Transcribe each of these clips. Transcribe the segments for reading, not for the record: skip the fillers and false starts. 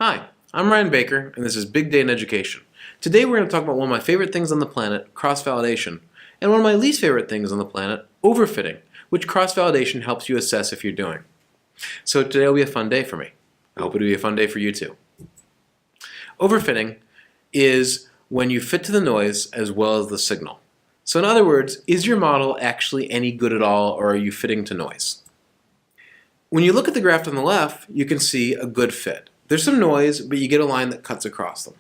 Hi, I'm Ryan Baker, and this is Big Day in Education. Today we're going to talk about one of my favorite things on the planet, cross-validation, and one of my least favorite things on the planet, overfitting, which cross-validation helps you assess if you're doing. So today will be a fun day for me. I hope it'll be a fun day for you too. Overfitting is when you fit to the noise as well as the signal. So in other words, is your model actually any good at all, or are you fitting to noise? When you look at the graph on the left, you can see a good fit. There's some noise, but you get a line that cuts across them.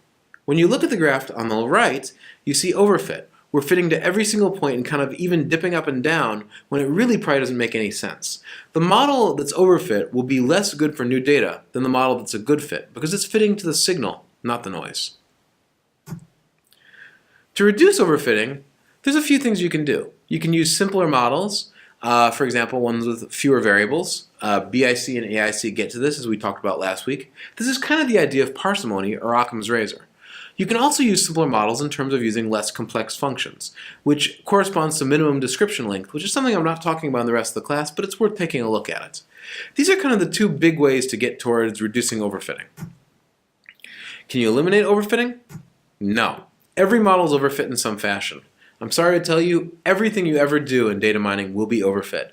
When you look at the graph on the right, you see overfit. We're fitting to every single point and kind of even dipping up and down when it really probably doesn't make any sense. The model that's overfit will be less good for new data than the model that's a good fit because it's fitting to the signal, not the noise. To reduce overfitting, there's a few things you can do. You can use simpler models, for example, ones with fewer variables. BIC and AIC get to this, as we talked about last week. This is kind of the idea of parsimony, or Occam's razor. You can also use simpler models in terms of using less complex functions, which corresponds to minimum description length, which is something I'm not talking about in the rest of the class, but it's worth taking a look at it. These are kind of the two big ways to get towards reducing overfitting. Can you eliminate overfitting? No. Every model is overfit in some fashion. I'm sorry to tell you, everything you ever do in data mining will be overfit.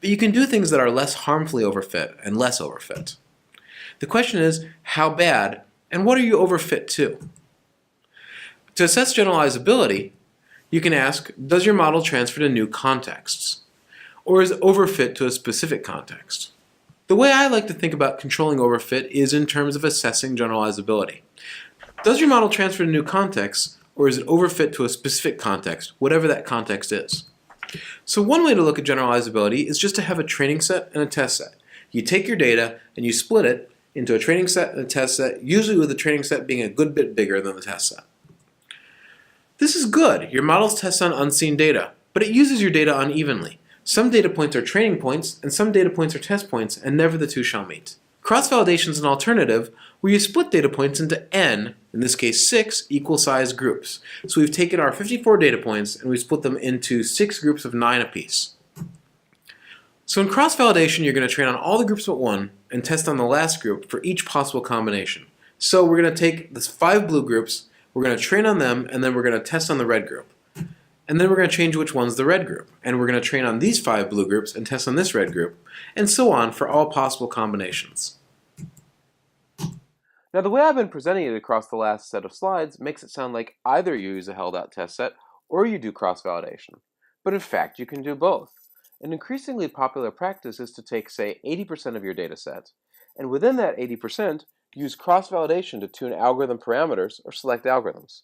But you can do things that are less harmfully overfit and less overfit. The question is, how bad, and what are you overfit to? To assess generalizability, you can ask, does your model transfer to new contexts? Or is it overfit to a specific context? The way I like to think about controlling overfit is in terms of assessing generalizability. Does your model transfer to new contexts, or is it overfit to a specific context, whatever that context is? So one way to look at generalizability is just to have a training set and a test set. You take your data and you split it into a training set and a test set, usually with the training set being a good bit bigger than the test set. This is good. Your models test on unseen data, but it uses your data unevenly. Some data points are training points, and some data points are test points, and never the two shall meet. Cross-validation is an alternative where you split data points into n, in this case 6, equal size groups. So we've taken our 54 data points and we split them into 6 groups of 9 apiece. So in cross-validation, you're going to train on all the groups but one and test on the last group for each possible combination. So we're going to take the 5 blue groups, we're going to train on them, and then we're going to test on the red group. And then we're going to change which one's the red group. And we're going to train on these 5 blue groups and test on this red group, and so on for all possible combinations. Now the way I've been presenting it across the last set of slides makes it sound like either you use a held-out test set or you do cross-validation. But in fact, you can do both. An increasingly popular practice is to take, say, 80% of your data set, and within that 80%, use cross-validation to tune algorithm parameters or select algorithms.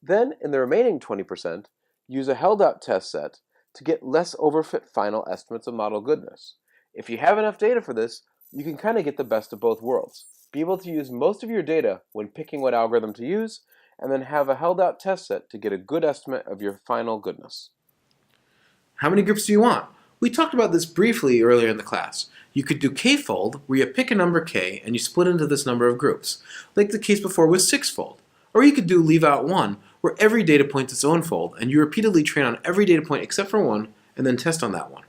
Then, in the remaining 20%, use a held-out test set to get less overfit final estimates of model goodness. If you have enough data for this, you can kind of get the best of both worlds. Be able to use most of your data when picking what algorithm to use, and then have a held-out test set to get a good estimate of your final goodness. How many groups do you want? We talked about this briefly earlier in the class. You could do k-fold, where you pick a number k and you split into this number of groups, like the case before with 6-fold. Or you could do leave out 1, where every data point is its own fold, and you repeatedly train on every data point except for one, and then test on that one.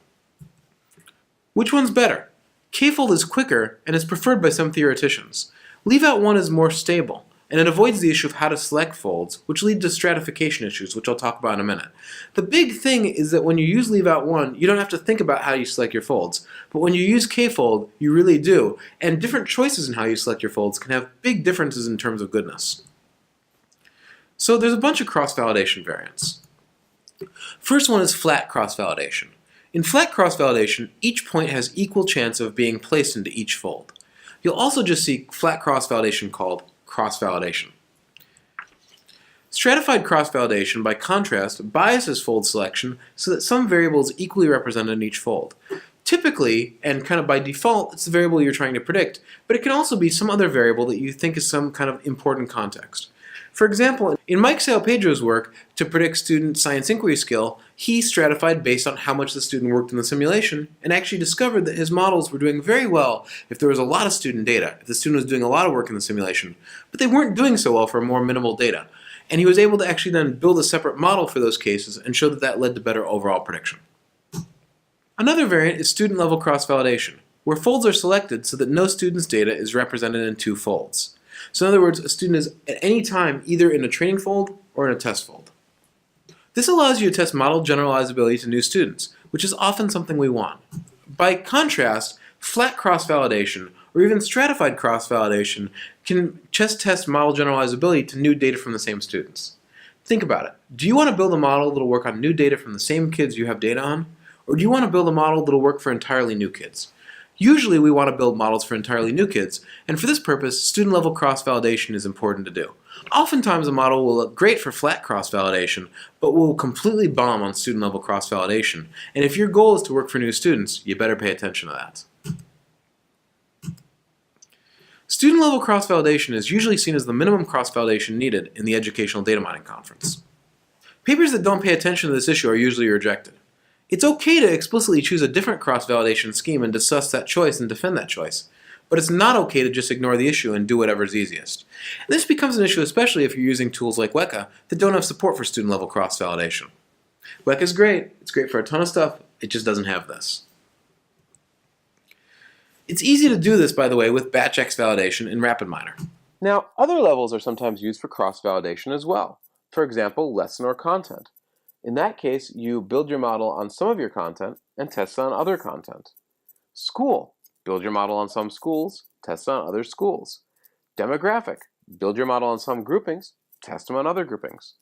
Which one's better? K-fold is quicker and is preferred by some theoreticians. Leave out 1 is more stable, and it avoids the issue of how to select folds, which lead to stratification issues, which I'll talk about in a minute. The big thing is that when you use leave out 1, you don't have to think about how you select your folds. But when you use k-fold, you really do, and different choices in how you select your folds can have big differences in terms of goodness. So there's a bunch of cross-validation variants. First one is flat cross-validation. In flat cross-validation, each point has equal chance of being placed into each fold. You'll also just see flat cross-validation called cross-validation. Stratified cross-validation, by contrast, biases fold selection so that some variable is equally represented in each fold. Typically, and kind of by default, it's the variable you're trying to predict, but it can also be some other variable that you think is some kind of important context. For example, in Mike Sale-Pedro's work to predict student science inquiry skill, he stratified based on how much the student worked in the simulation and actually discovered that his models were doing very well if there was a lot of student data, if the student was doing a lot of work in the simulation, but they weren't doing so well for more minimal data. And he was able to actually then build a separate model for those cases and show that that led to better overall prediction. Another variant is student-level cross-validation, where folds are selected so that no student's data is represented in 2 folds. So in other words, a student is at any time either in a training fold or in a test fold. This allows you to test model generalizability to new students, which is often something we want. By contrast, flat cross-validation or even stratified cross-validation can just test model generalizability to new data from the same students. Think about it. Do you want to build a model that will work on new data from the same kids you have data on? Or do you want to build a model that will work for entirely new kids? Usually we want to build models for entirely new kids, and for this purpose, student-level cross-validation is important to do. Oftentimes a model will look great for flat cross-validation, but will completely bomb on student-level cross-validation. And if your goal is to work for new students, you better pay attention to that. Student-level cross-validation is usually seen as the minimum cross-validation needed in the Educational Data Mining Conference. Papers that don't pay attention to this issue are usually rejected. It's okay to explicitly choose a different cross-validation scheme and discuss that choice and defend that choice, but it's not okay to just ignore the issue and do whatever's easiest. And this becomes an issue especially if you're using tools like WECA that don't have support for student-level cross-validation. WECA is great, it's great for a ton of stuff, it just doesn't have this. It's easy to do this, by the way, with batch X validation in RapidMiner. Now, other levels are sometimes used for cross-validation as well. For example, lesson or content. In that case, you build your model on some of your content and test it on other content. School. Build your model on some schools, test it on other schools. Demographic. Build your model on some groupings, test them on other groupings.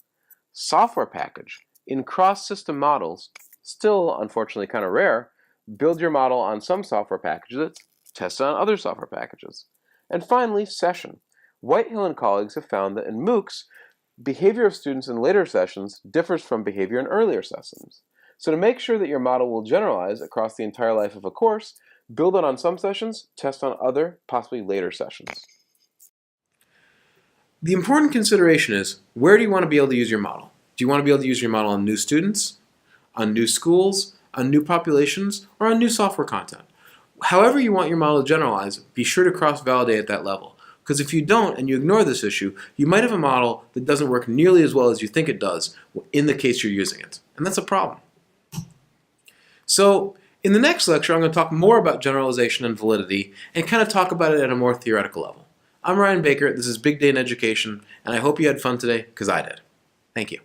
Software package. In cross-system models, still unfortunately kind of rare, build your model on some software packages, test it on other software packages. And finally, session. Whitehill and colleagues have found that in MOOCs, behavior of students in later sessions differs from behavior in earlier sessions. So to make sure that your model will generalize across the entire life of a course, build it on some sessions, test on other, possibly later sessions. The important consideration is, where do you want to be able to use your model? Do you want to be able to use your model on new students, on new schools, on new populations, or on new software content? However you want your model to generalize, be sure to cross-validate at that level. Because if you don't and you ignore this issue, you might have a model that doesn't work nearly as well as you think it does in the case you're using it. And that's a problem. So in the next lecture, I'm going to talk more about generalization and validity and kind of talk about it at a more theoretical level. I'm Ryan Baker, this is Big Day in Education, and I hope you had fun today, because I did. Thank you.